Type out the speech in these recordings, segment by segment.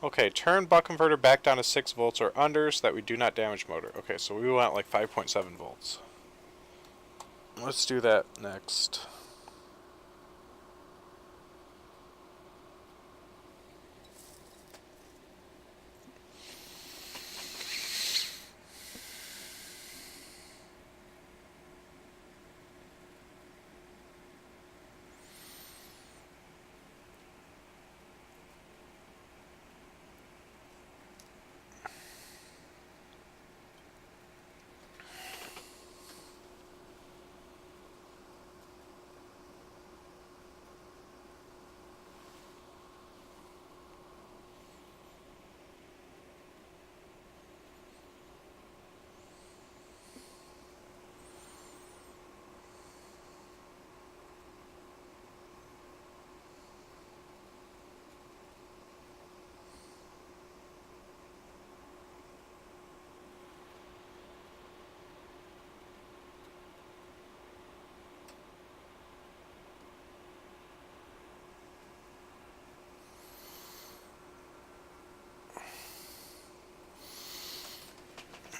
Okay, turn buck converter back down to 6 volts or under so that we do not damage motor. Okay, so we want like 5.7 volts. Let's do that next.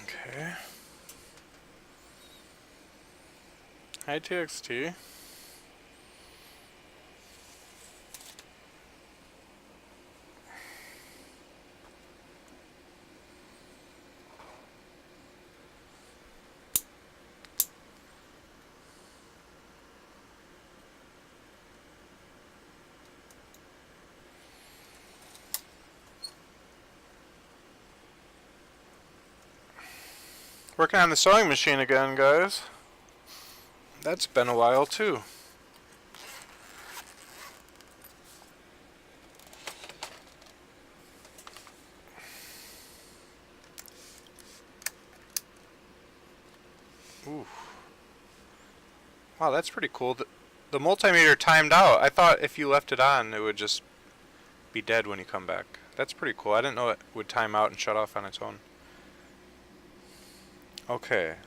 Okay. Hi TXT. Working on the sewing machine again, guys. That's been a while too. Ooh. Wow, that's pretty cool. The multimeter timed out. I thought if you left it on, it would just be dead when you come back. That's pretty cool. I didn't know it would time out and shut off on its own. Okay. –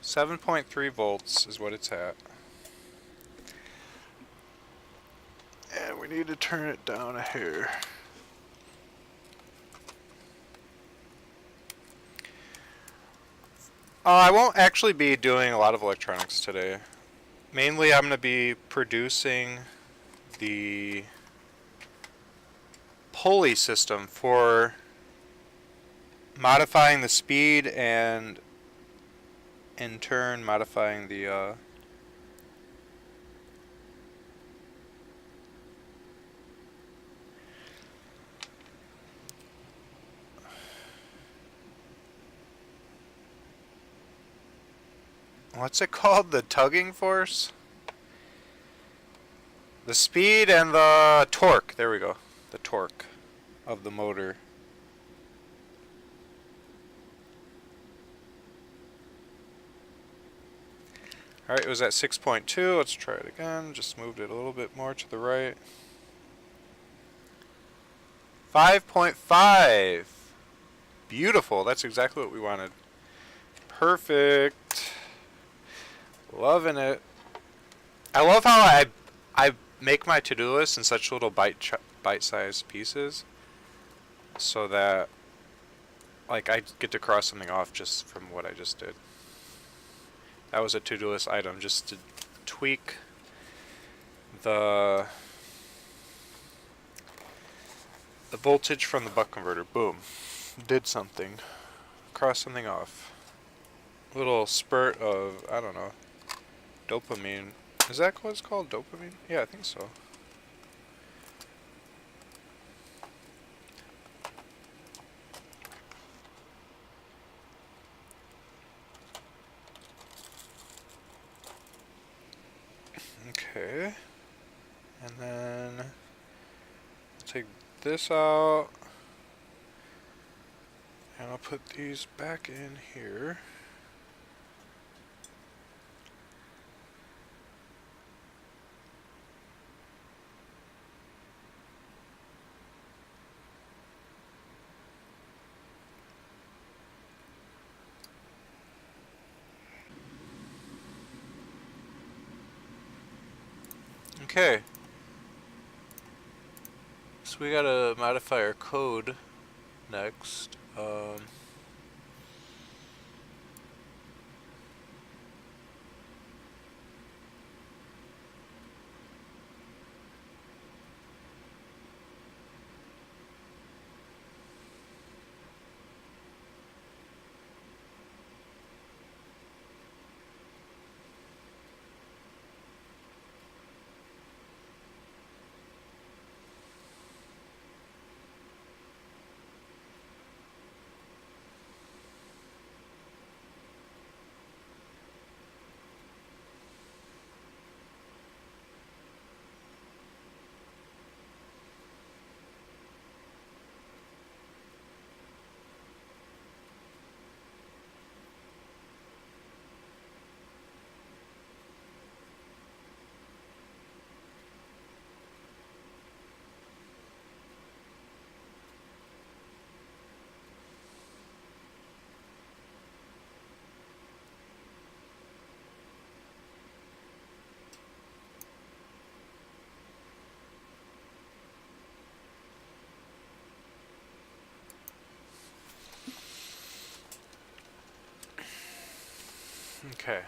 7.3 volts is what it's at. And we need to turn it down a hair. I won't actually be doing a lot of electronics today. Mainly I'm going to be producing the pulley system for modifying the speed and in turn modifying the what's it called? The tugging force? The speed and the torque. There we go. The torque of the motor. Alright, it was at 6.2. Let's try it again. Just moved it a little bit more to the right. 5.5. Beautiful. That's exactly what we wanted. Perfect. Loving it. I love how I make my to-do list in such little bite-sized pieces so that like I get to cross something off just from what I just did. That was a to-do list item, just to tweak the voltage from the buck converter. Boom. Did something. Cross something off. Little spurt of, I don't know, dopamine. Is that what it's called? Dopamine? Yeah, I think so. Okay. And then take this out. And I'll put these back in here. Okay. So we gotta modify our code next. Okay.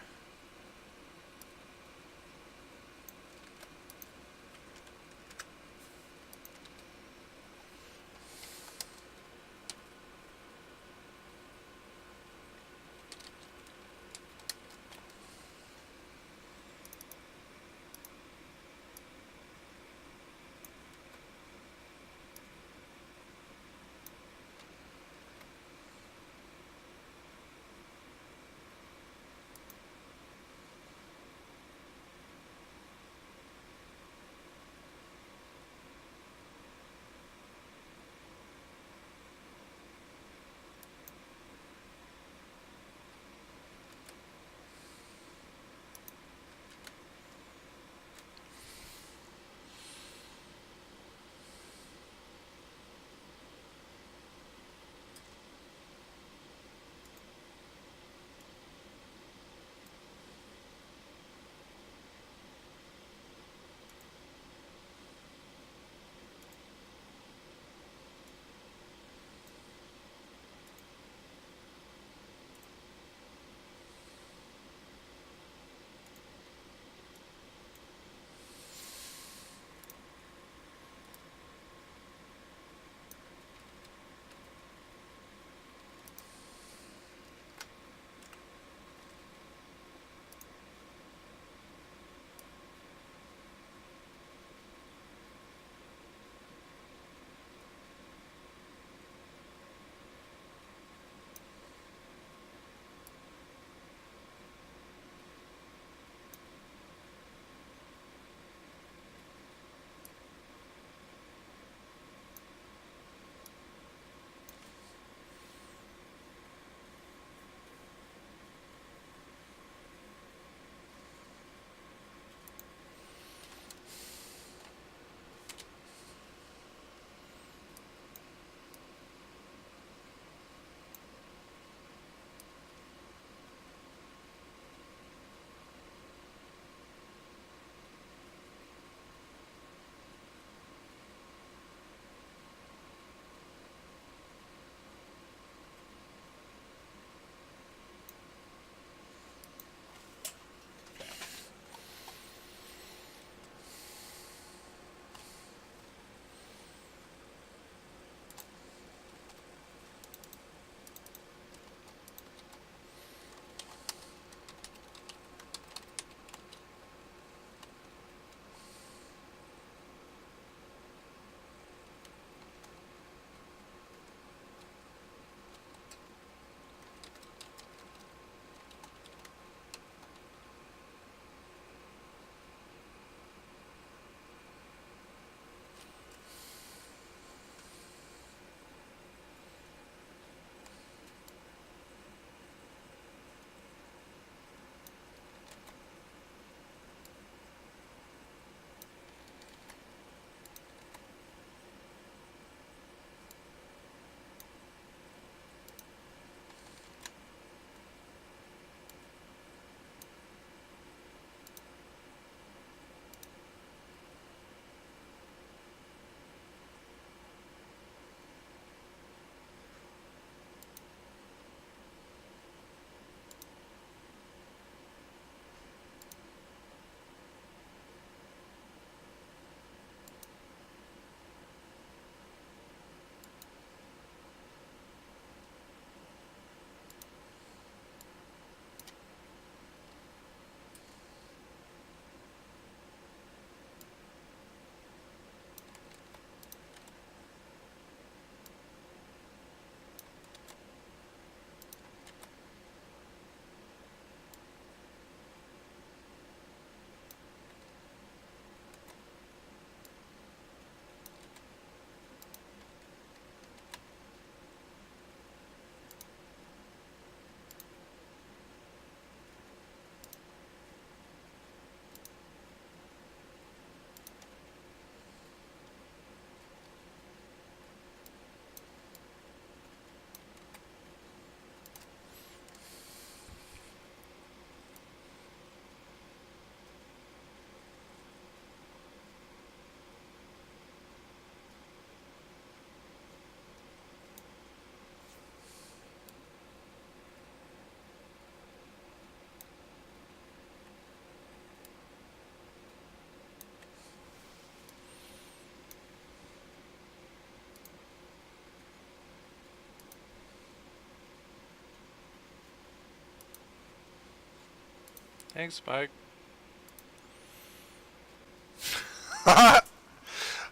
Thanks, Mike.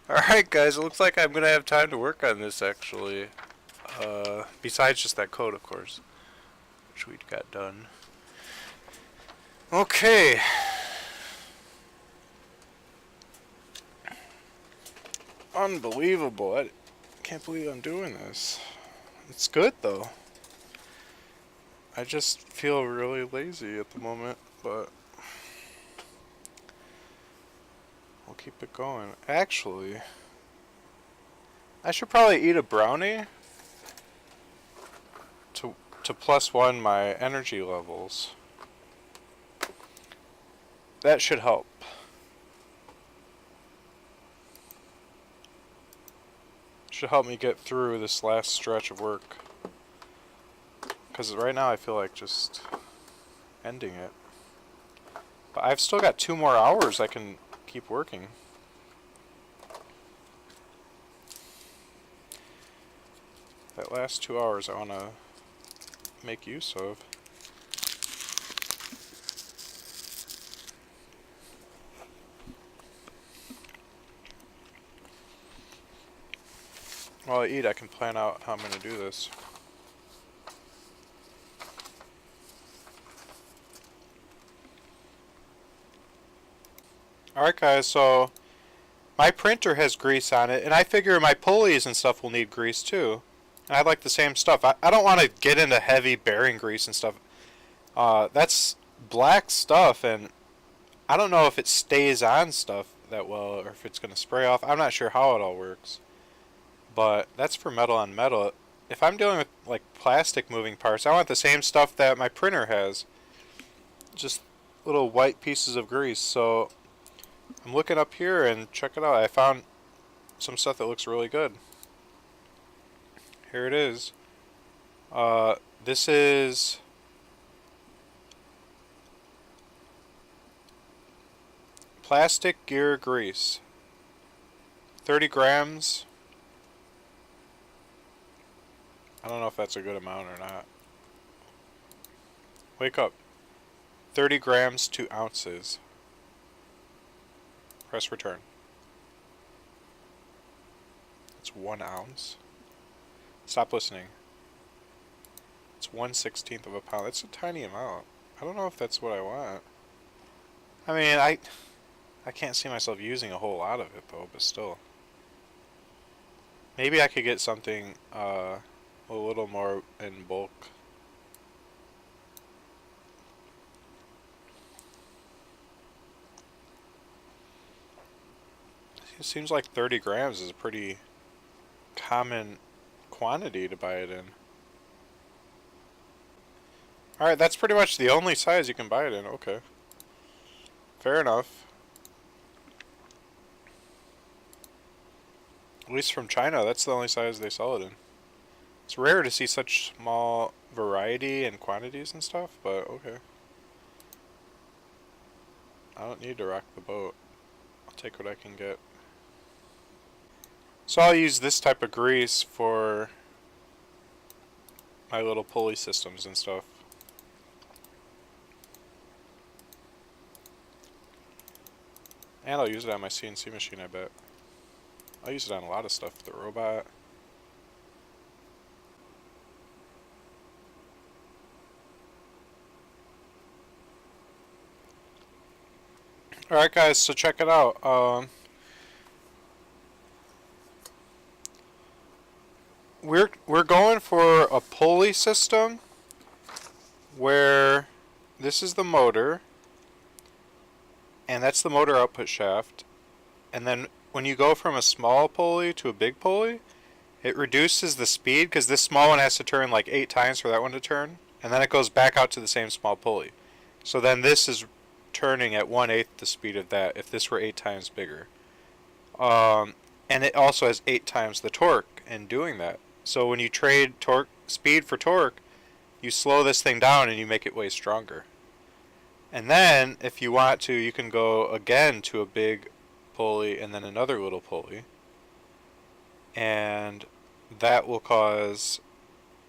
Alright guys, it looks like I'm gonna have time to work on this actually. Besides just that code, of course, which we got done. Okay. Unbelievable. I can't believe I'm doing this. It's good though. I just feel really lazy at the moment, but we'll keep it going. Actually, I should probably eat a brownie to +1 my energy levels. That should help. Should help me get through this last stretch of work. Because right now I feel like just ending it. But I've still got 2 more hours I can keep working. That last 2 hours I want to make use of. While I eat, I can plan out how I'm going to do this. Alright guys, so my printer has grease on it, and I figure my pulleys and stuff will need grease too. And I like the same stuff. I don't want to get into heavy bearing grease and stuff. That's black stuff, and I don't know if it stays on stuff that well, or if it's going to spray off. I'm not sure how it all works. But that's for metal on metal. If I'm dealing with like plastic moving parts, I want the same stuff that my printer has. Just little white pieces of grease. So I'm looking up here and check it out. I found some stuff that looks really good. Here it is. This is plastic gear grease. 30 grams. I don't know if that's a good amount or not. Wake up. 30 grams to ounces. Press return. It's 1 ounce. Stop listening. It's 1/16 of a pound. That's a tiny amount. I don't know if that's what I want. I mean, I can't see myself using a whole lot of it though, but still. Maybe I could get something a little more in bulk. It seems like 30 grams is a pretty common quantity to buy it in. Alright, that's pretty much the only size you can buy it in. Okay. Fair enough. At least from China, that's the only size they sell it in. It's rare to see such small variety and quantities and stuff, but okay. I don't need to rock the boat. I'll take what I can get. So I'll use this type of grease for my little pulley systems and stuff. And I'll use it on my CNC machine, I bet. I'll use it on a lot of stuff. The robot. Alright guys, so check it out. We're going for a pulley system where this is the motor, and that's the motor output shaft, and then when you go from a small pulley to a big pulley, it reduces the speed because this small one has to turn like 8 times for that one to turn, and then it goes back out to the same small pulley. So then this is turning at 1/8 the speed of that if this were 8 times bigger. And it also has 8 times the torque in doing that. So when you trade torque speed for torque, you slow this thing down and you make it way stronger. And then if you want to, you can go again to a big pulley and then another little pulley, and that will cause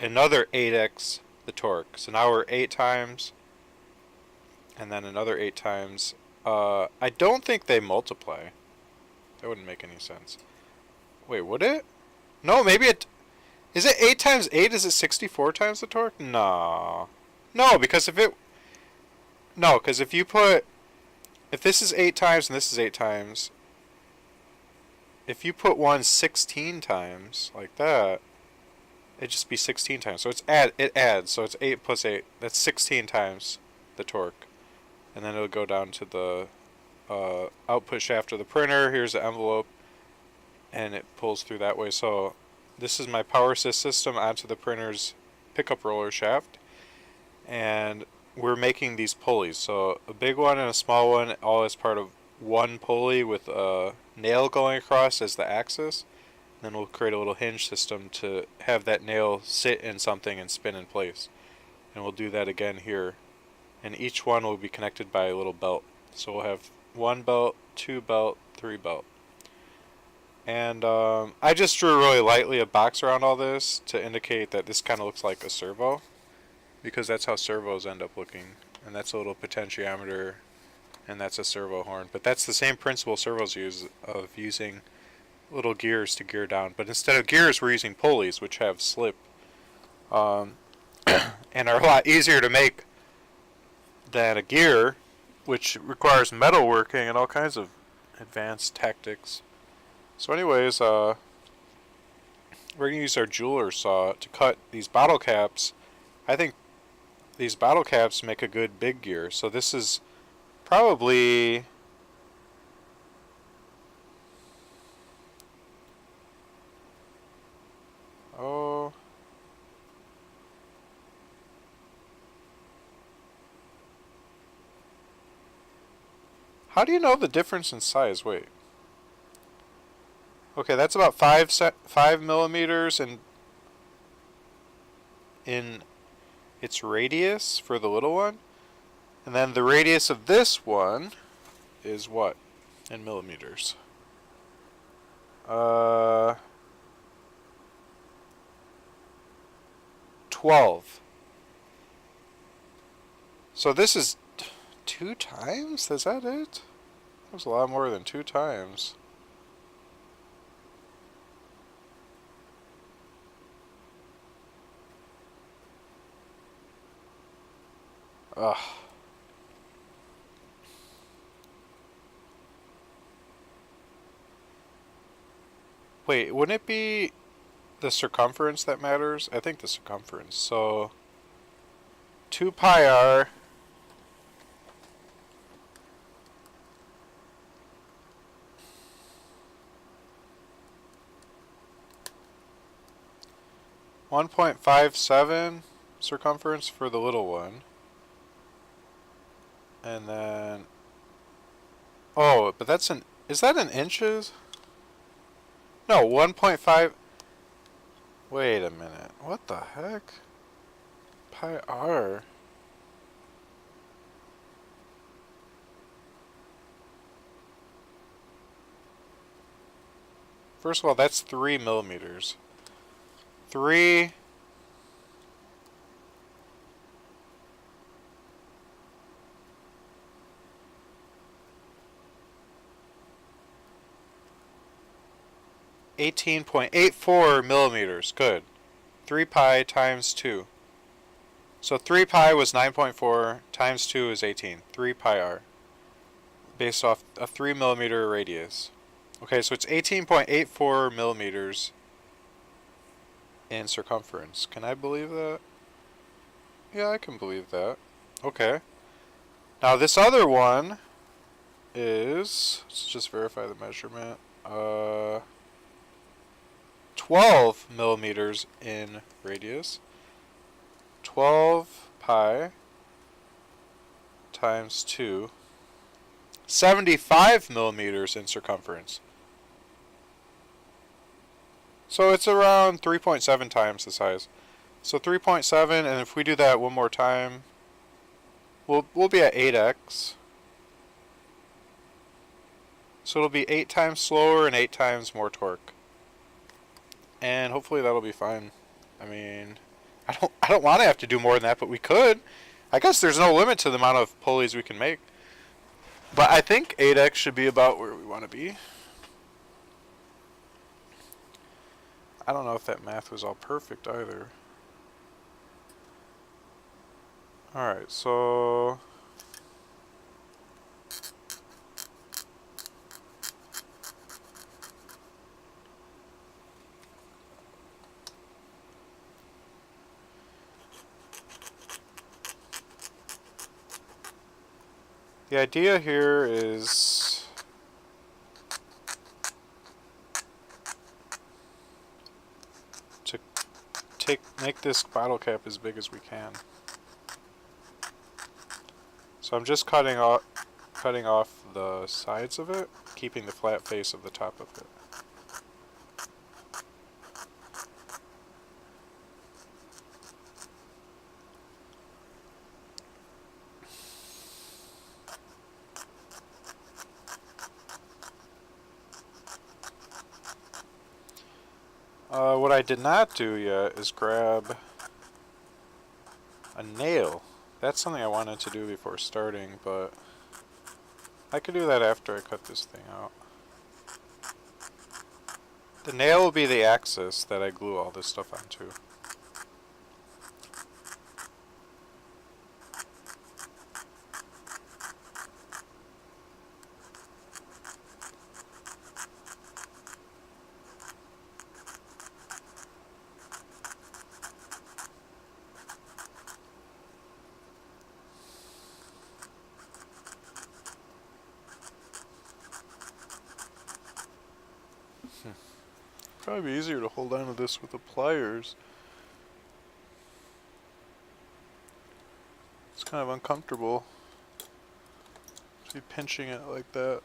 another 8x the torque. So now we're 8 times and then another 8 times. I don't think they multiply. That wouldn't make any sense. Wait, would it? No, maybe it... Is it 8 times 8? Is it 64 times the torque? No. No, because if it... No, because if you put... If this is 8 times and this is 8 times... If you put one 16 times, like that... It'd just be 16 times. So it adds. So it's 8 plus 8. That's 16 times the torque. And then it'll go down to the output shaft of the printer. Here's the envelope. And it pulls through that way. So this is my power assist system onto the printer's pickup roller shaft. And we're making these pulleys. So a big one and a small one, all as part of one pulley with a nail going across as the axis. Then we'll create a little hinge system to have that nail sit in something and spin in place. And we'll do that again here. And each one will be connected by a little belt. So we'll have 1 belt, 2 belt, 3 belt. And I just drew really lightly a box around all this to indicate that this kind of looks like a servo. Because that's how servos end up looking. And that's a little potentiometer. And that's a servo horn. But that's the same principle servos use of using little gears to gear down, but instead of gears we're using pulleys, which have slip and are a lot easier to make than a gear, which requires metalworking and all kinds of advanced tactics. So anyways, we're going to use our jeweler saw to cut these bottle caps. I think these bottle caps make a good big gear, so this is probably... Oh. How do you know the difference in size? Wait. Okay, that's about 5 millimeters in its radius for the little one. And then the radius of this one is what in millimeters? 12. So this is 2 times? Is that it? That was a lot more than 2 times. Ugh. Wait, wouldn't it be the circumference that matters? I think the circumference. So 2 pi r .57 circumference for the little one. And then but that's is that in inches? No, 1.5. Wait a minute. What the heck? Pi r. First of all, that's 3 millimeters. 3 18.84 millimeters. Good. 3 pi times 2. So 3 pi was 9.4 times 2 is 18. 3 pi r. Based off a 3 millimeter radius. Okay, so it's 18.84 millimeters in circumference. Can I believe that? Yeah, I can believe that. Okay. Now this other one is, let's just verify the measurement. 12 millimeters in radius. 12 pi times 2. 75 millimeters in circumference. So it's around 3.7 times the size. So 3.7, and if we do that one more time, we'll be at 8x. So it'll be 8 times slower and 8 times more torque. And hopefully that'll be fine. I mean, I don't want to have to do more than that, but we could. I guess there's no limit to the amount of pulleys we can make. But I think 8x should be about where we want to be. I don't know if that math was all perfect either. Alright, so... the idea here is to make this bottle cap as big as we can. So I'm just cutting off the sides of it, keeping the flat face of the top of it. What I did not do yet is grab a nail. That's something I wanted to do before starting, but I could do that after I cut this thing out. The nail will be the axis that I glue all this stuff onto. Probably be easier to hold on to this with the pliers. It's kind of uncomfortable to be pinching it like that.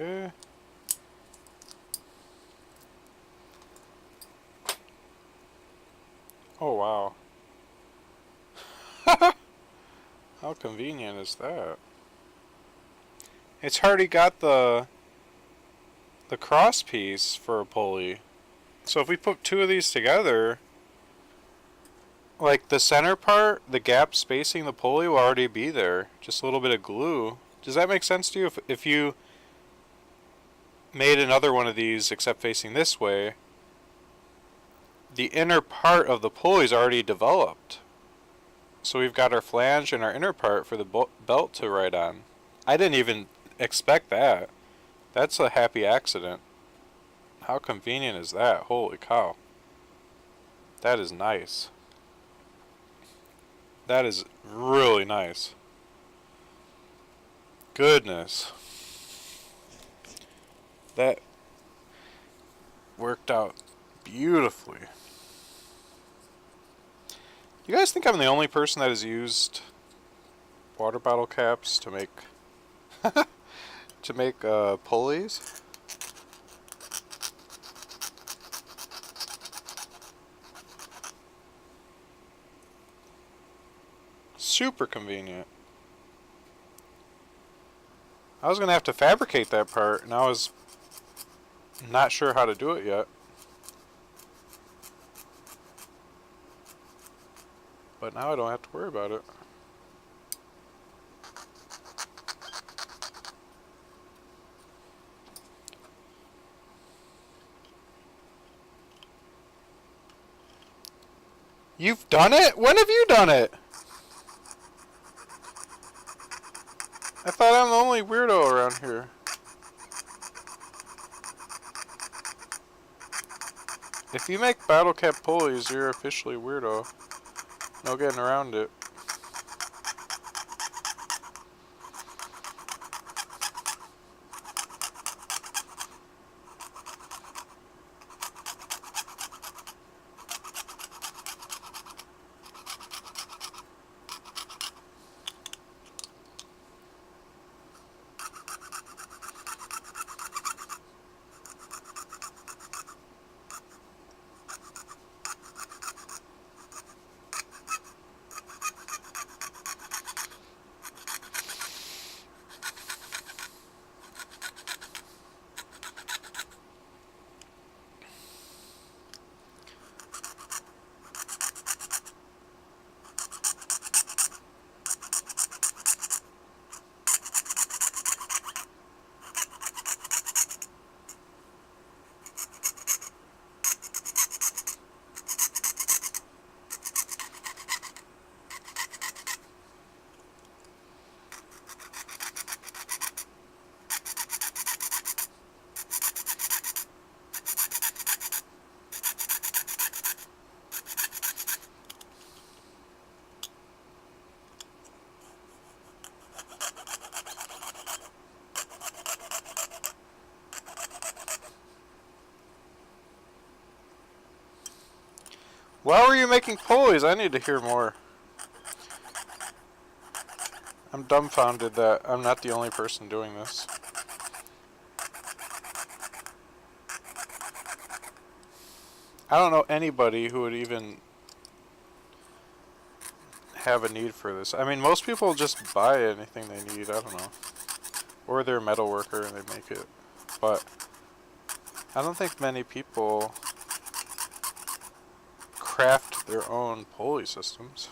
Okay. Oh wow. How convenient is that? It's already got the cross piece for a pulley. So if we put two of these together, like the center part, the gap spacing the pulley will already be there. Just a little bit of glue. Does that make sense to you? If you made another one of these except facing this way, the inner part of the pulley is already developed. So we've got our flange and our inner part for the belt to ride on. I didn't even expect that. That's a happy accident. How convenient is that? Holy cow. That is nice. That is really nice. Goodness. That worked out beautifully. You guys think I'm the only person that has used water bottle caps to make pulleys? Super convenient. I was gonna have to fabricate that part, and I was not sure how to do it yet. But now I don't have to worry about it. You've done it? When have you done it? I thought I'm the only weirdo around here. If you make battle cap pulleys, you're officially a weirdo. No getting around it. Why were you making pulleys? I need to hear more. I'm dumbfounded that I'm not the only person doing this. I don't know anybody who would even have a need for this. I mean, most people just buy anything they need, I don't know. Or they're a metal worker and they make it. But I don't think many people craft their own pulley systems.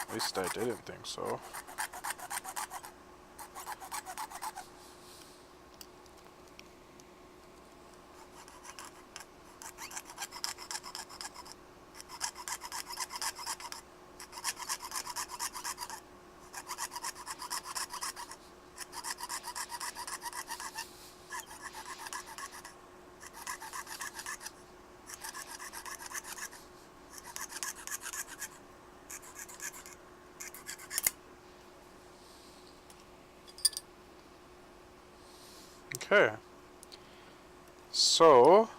At least I didn't think so. Okay. So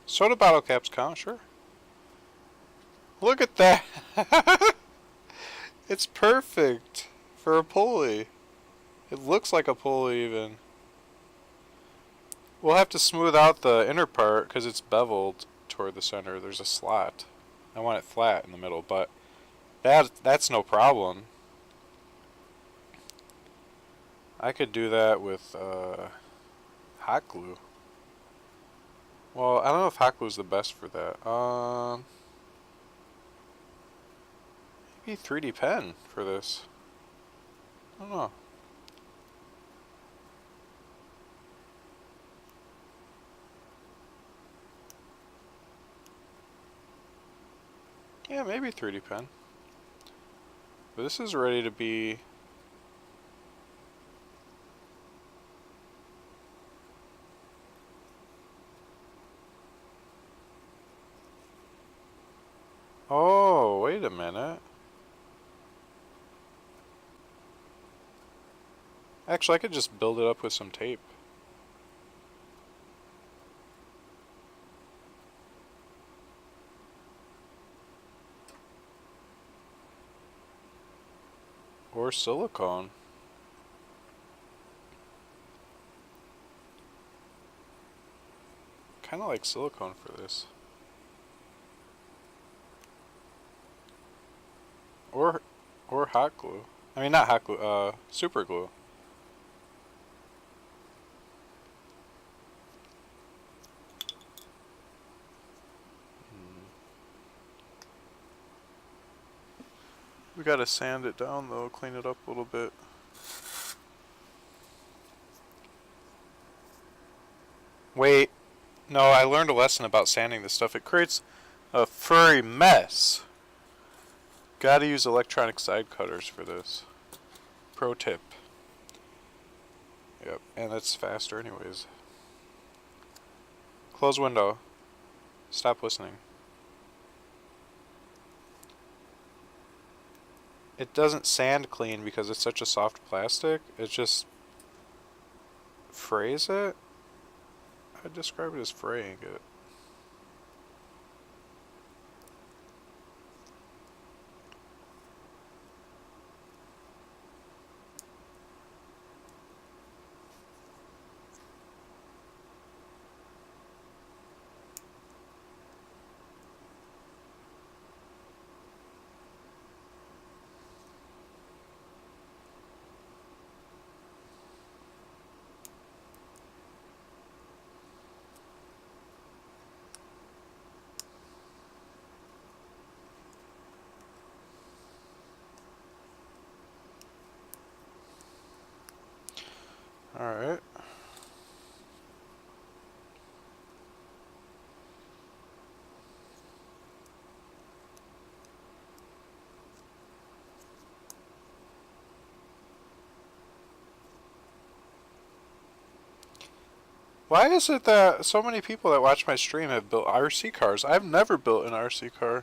soda bottle caps count, sure. Look at that. It's perfect for a pulley. It looks like a pulley even. We'll have to smooth out the inner part because it's beveled toward the center. There's a slot. I want it flat in the middle, but that's no problem. I could do that with hot glue. Well, I don't know if hot glue is the best for that. Maybe 3D pen for this. I don't know. Yeah, maybe 3D pen. But this is ready to be... Oh, wait a minute. Actually, I could just build it up with some tape. Or silicone. kind of like silicone for this. Or hot glue. I mean, not hot glue, super glue. We gotta sand it down though, clean it up a little bit. Wait, no, I learned a lesson about sanding this stuff. It creates a furry mess. Gotta use electronic side cutters for this. Pro tip. Yep, and it's faster anyways. Close window. Stop listening. It doesn't sand clean because it's such a soft plastic. It just frays it. I'd describe it as fraying it. Alright. Why is it that so many people that watch my stream have built RC cars? I've never built an RC car.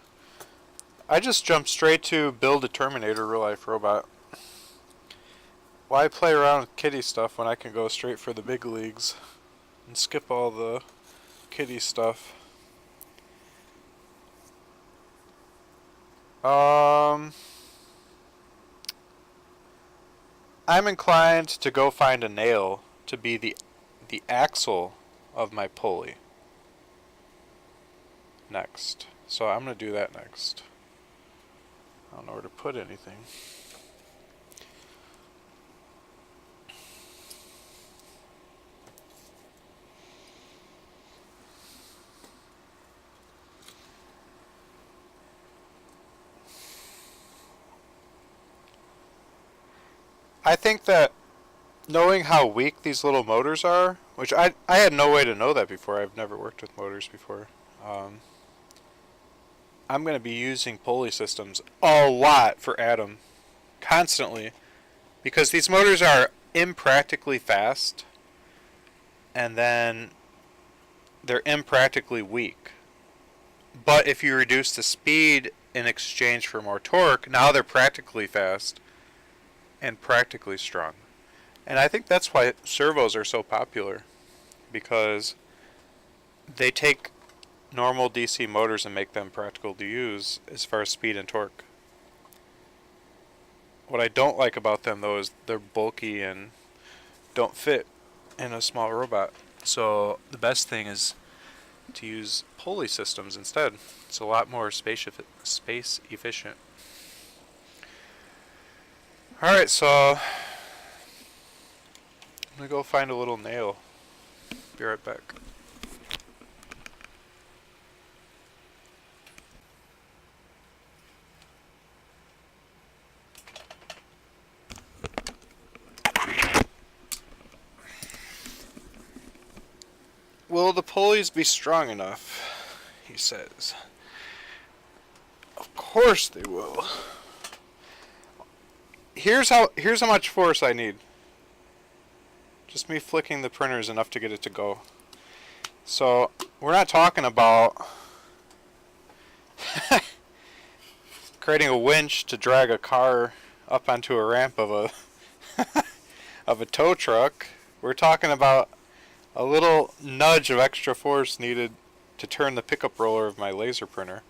I just jumped straight to build a Terminator real life robot. Why play around with kiddie stuff when I can go straight for the big leagues and skip all the kiddie stuff? I'm inclined to go find a nail to be the axle of my pulley next. So I'm going to do that next. I don't know where to put anything. I think that knowing how weak these little motors are, which I had no way to know that before. I've never worked with motors before. I'm going to be using pulley systems a lot for Atom, constantly, because these motors are impractically fast, and then they're impractically weak. But if you reduce the speed in exchange for more torque, now they're practically fast and practically strong. And I think that's why servos are so popular, because they take normal DC motors and make them practical to use as far as speed and torque. What I don't like about them though is they're bulky and don't fit in a small robot. So the best thing is to use pulley systems instead. It's a lot more space efficient. Alright, so I'm gonna go find a little nail. Be right back. Will the pulleys be strong enough? He says. Of course they will. Here's how much force I need. Just me flicking the printer is enough to get it to go. So we're not talking about creating a winch to drag a car up onto a ramp of a of a tow truck. We're talking about a little nudge of extra force needed to turn the pickup roller of my laser printer.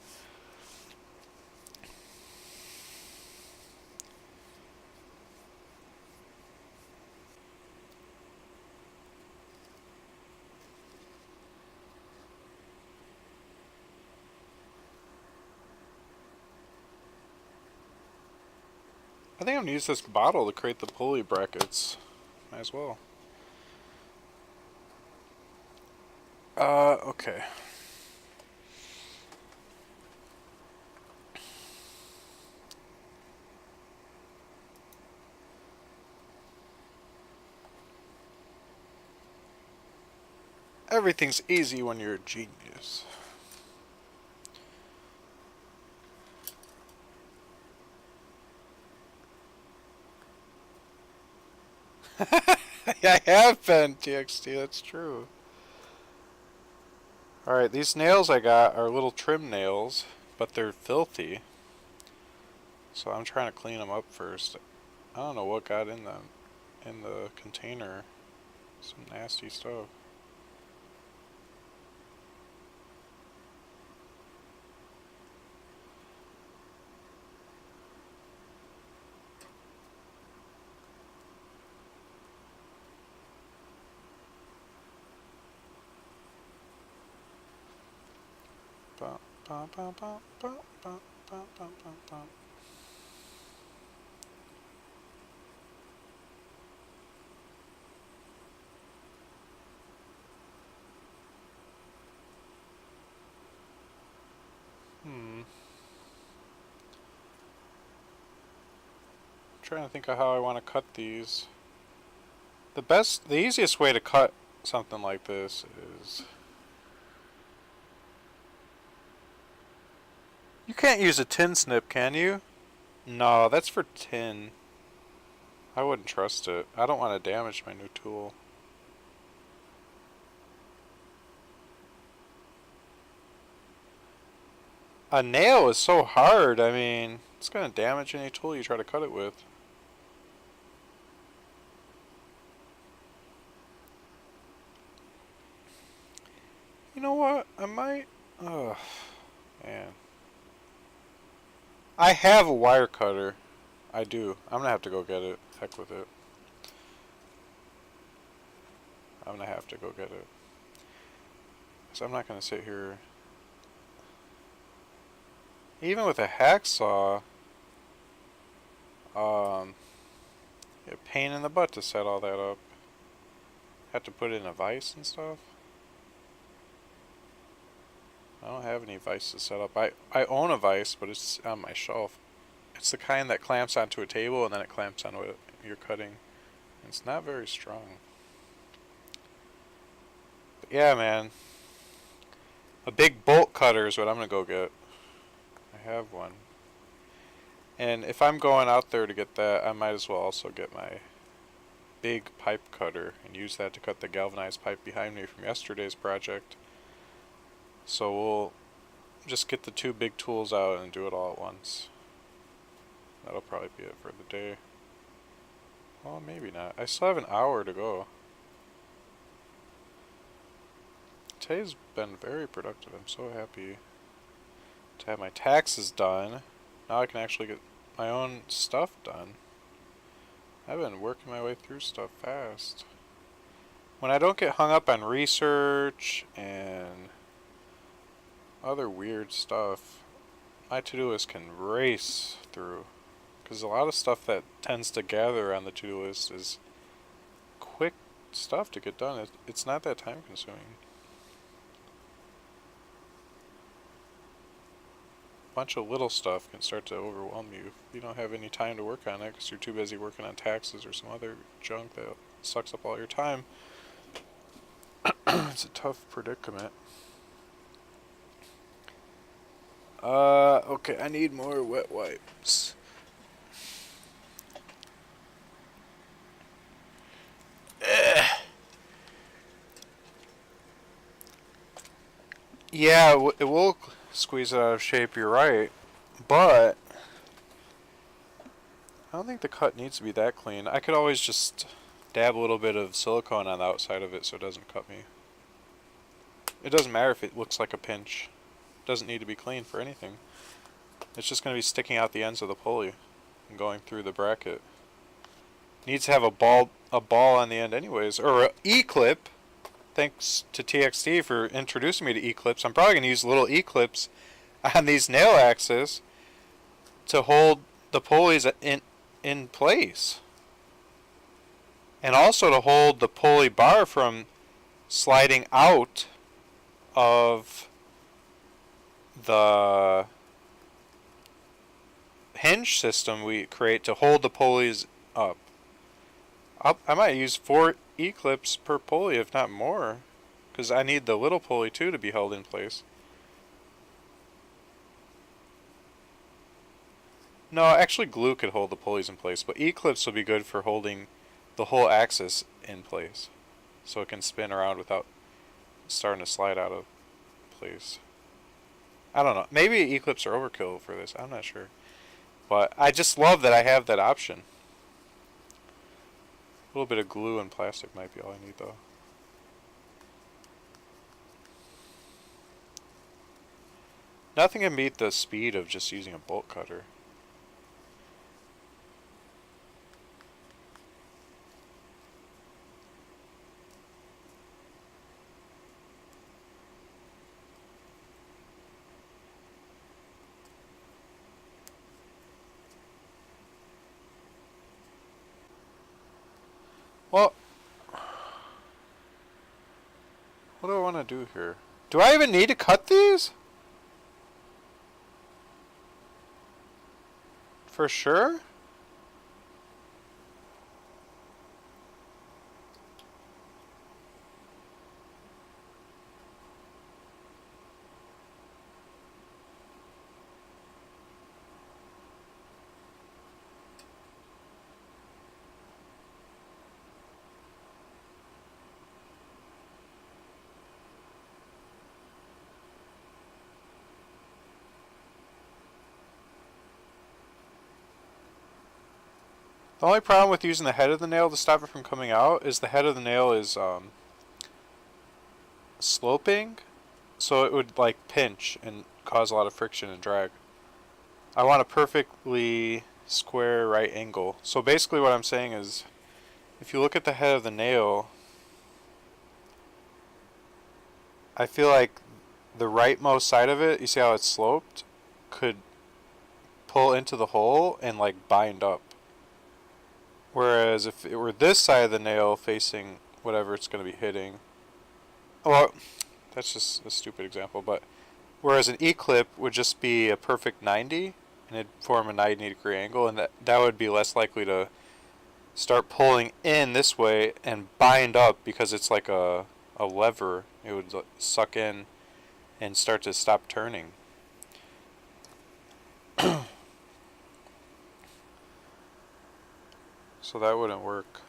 I think I'm going to use this bottle to create the pulley brackets. Might as well. Okay. Everything's easy when you're a genius. I have been, TXT, that's true. Alright, these nails I got are little trim nails, but they're filthy. So I'm trying to clean them up first. I don't know what got in them, in the container. Some nasty stuff. Bum, bum, bum, bum, bum, bum, bum, bum, bum. Trying to think of how I want to cut these. The easiest way to cut something like this is... You can't use a tin snip, can you? No, that's for tin. I wouldn't trust it. I don't want to damage my new tool. A nail is so hard, I mean, it's going to damage any tool you try to cut it with. You know what? I might... Ugh. Man. I have a wire cutter. I do. I'm going to have to go get it. Heck with it. I'm going to have to go get it. So I'm not going to sit here... Even with a hacksaw... a pain in the butt to set all that up. Have to put it in a vise and stuff. I don't have any vise to set up. I own a vise, but it's on my shelf. It's the kind that clamps onto a table and then it clamps on what you're cutting. It's not very strong. But yeah, man. A big bolt cutter is what I'm going to go get. I have one. And if I'm going out there to get that, I might as well also get my big pipe cutter and use that to cut the galvanized pipe behind me from yesterday's project. So we'll just get the two big tools out and do it all at once. That'll probably be it for the day. Well, maybe not. I still have an hour to go. Today's been very productive. I'm so happy to have my taxes done. Now I can actually get my own stuff done. I've been working my way through stuff fast. When I don't get hung up on research and other weird stuff, my to-do list can race through. Because a lot of stuff that tends to gather on the to-do list is quick stuff to get done. It's not that time consuming. A bunch of little stuff can start to overwhelm you if you don't have any time to work on it because you're too busy working on taxes or some other junk that sucks up all your time. It's a tough predicament. Okay, I need more wet wipes. Yeah, it will squeeze it out of shape, you're right. But I don't think the cut needs to be that clean. I could always just dab a little bit of silicone on the outside of it so it doesn't cut me. It doesn't matter if it looks like a pinch. It doesn't need to be clean for anything. It's just going to be sticking out the ends of the pulley and going through the bracket. Needs to have a ball on the end anyways, or an E-clip. Thanks to TXT for introducing me to E-clips. I'm probably going to use little E-clips on these nail axes to hold the pulleys in in place. And also to hold the pulley bar from sliding out of the hinge system we create to hold the pulleys up. I might use 4 E-clips per pulley, if not more, because I need the little pulley too to be held in place. No, actually glue could hold the pulleys in place, but E-clips will be good for holding the whole axis in place, so it can spin around without starting to slide out of place. I don't know. Maybe E-clips are overkill for this. I'm not sure. But I just love that I have that option. A little bit of glue and plastic might be all I need, though. Nothing can beat the speed of just using a bolt cutter. Well, what do I want to do here? Do I even need to cut these? For sure? The only problem with using the head of the nail to stop it from coming out is the head of the nail is sloping, so it would like pinch and cause a lot of friction and drag. I want a perfectly square right angle. So basically what I'm saying is, if you look at the head of the nail, I feel like the rightmost side of it, you see how it's sloped, could pull into the hole and like bind up. Whereas if it were this side of the nail facing whatever it's going to be hitting, well, that's just a stupid example, but whereas an E-clip would just be a perfect 90, and it'd form a 90-degree angle, and that would be less likely to start pulling in this way and bind up because it's like a lever. It would suck in and start to stop turning. So that wouldn't work.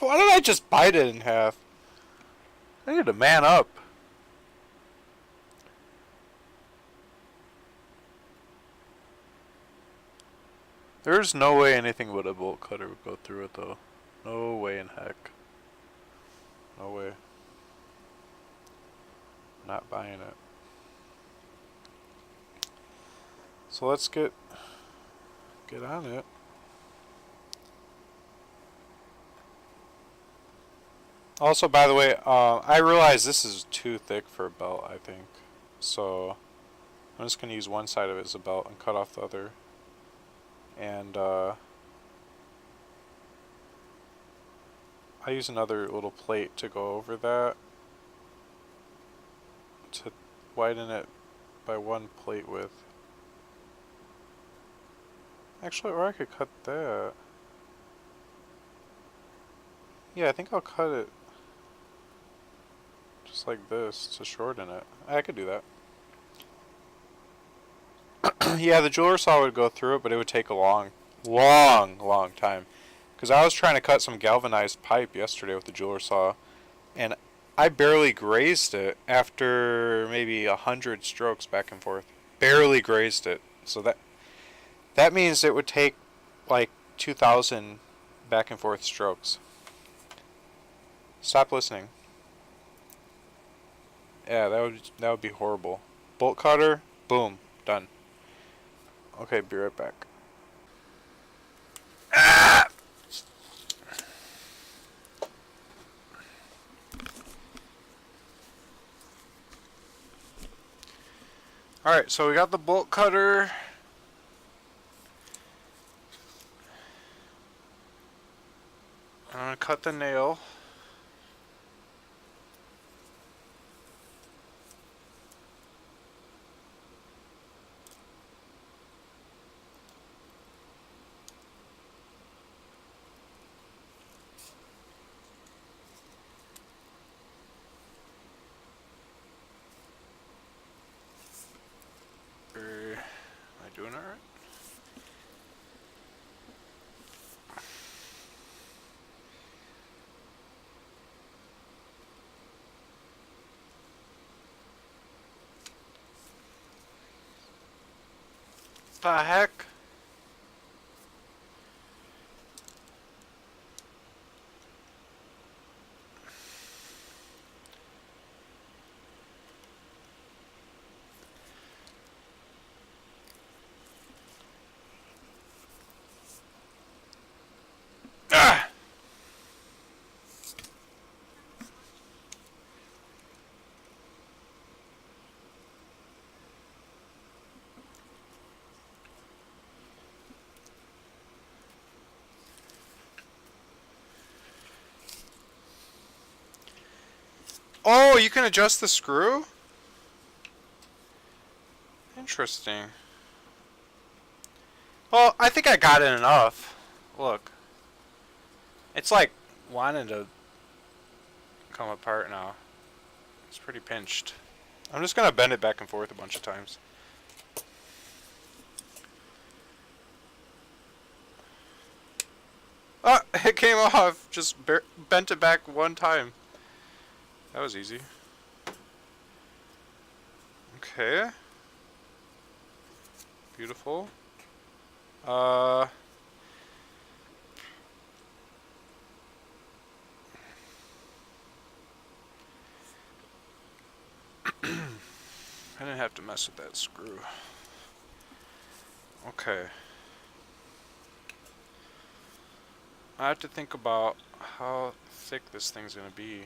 Why did I just bite it in half? I need to man up. There's no way anything but a bolt cutter would go through it, though. No way in heck. No way. Not buying it. So let's get on it. Also, by the way, I realize this is too thick for a belt, I think. So I'm just going to use one side of it as a belt and cut off the other. And I use another little plate to go over that to widen it by one plate width. Actually, or I could cut that. Yeah, I think I'll cut it just like this to shorten it. I could do that. Yeah, the jeweler saw would go through it, but it would take a long time. Because I was trying to cut some galvanized pipe yesterday with the jeweler saw, and I barely grazed it after maybe 100 strokes back and forth. Barely grazed it. So that means it would take like 2,000 back and forth strokes. Stop listening. Yeah, that would be horrible. Bolt cutter, boom, done. Okay, be right back. Alright, so we got the bolt cutter. I'm gonna cut the nail. Am I doing it right? The heck? Ah! Oh, you can adjust the screw? Interesting. Well, I think I got it enough. Look. It's like wanting to come apart now. It's pretty pinched. I'm just gonna bend it back and forth a bunch of times. Ah, it came off. Just bent it back one time. That was easy. Okay. Beautiful. I didn't have to mess with that screw. Okay. I have to think about how thick this thing's gonna be.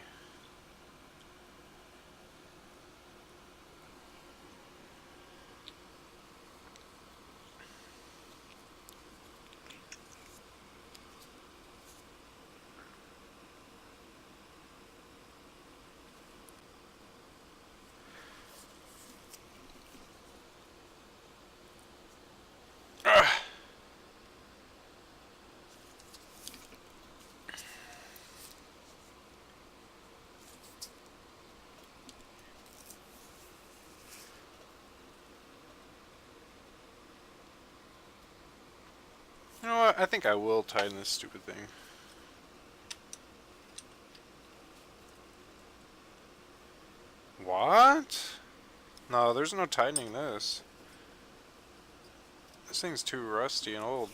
Ugh. You know what? I think I will tighten this stupid thing. What? No, there's no tightening this. This thing's too rusty and old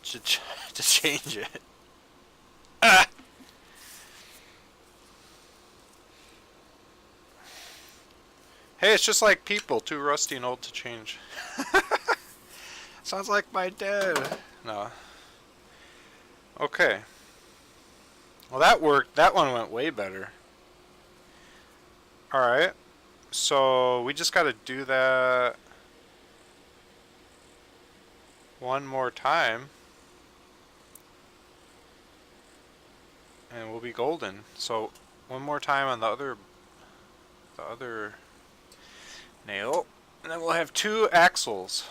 to change it. Ah! Hey, it's just like people, too rusty and old to change. Sounds like my dad. No. Okay. Well, that worked. That one went way better. Alright. So, we just gotta do that one more time. And we'll be golden. So, one more time on the other nail. And then we'll have 2 axles.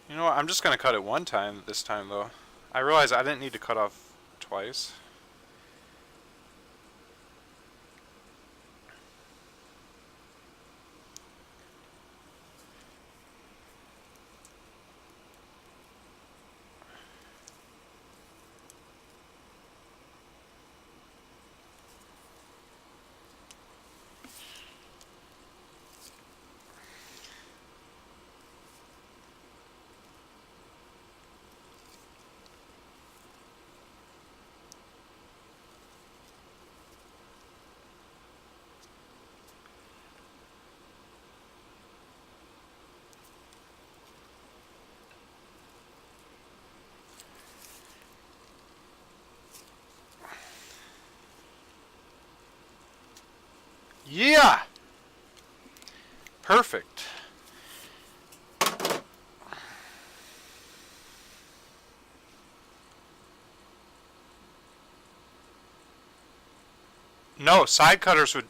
You know what? I'm just going to cut it one time this time, though. I realized I didn't need to cut off twice. Yeah! Perfect. No, side cutters would...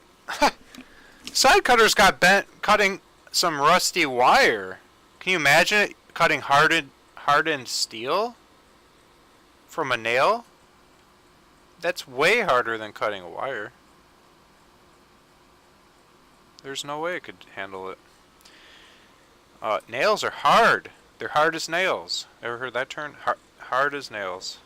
Side cutters got bent cutting some rusty wire. Can you imagine it cutting hardened steel from a nail? That's way harder than cutting a wire. There's no way it could handle it. Nails are hard. They're hard as nails. Ever heard that term? Hard as nails.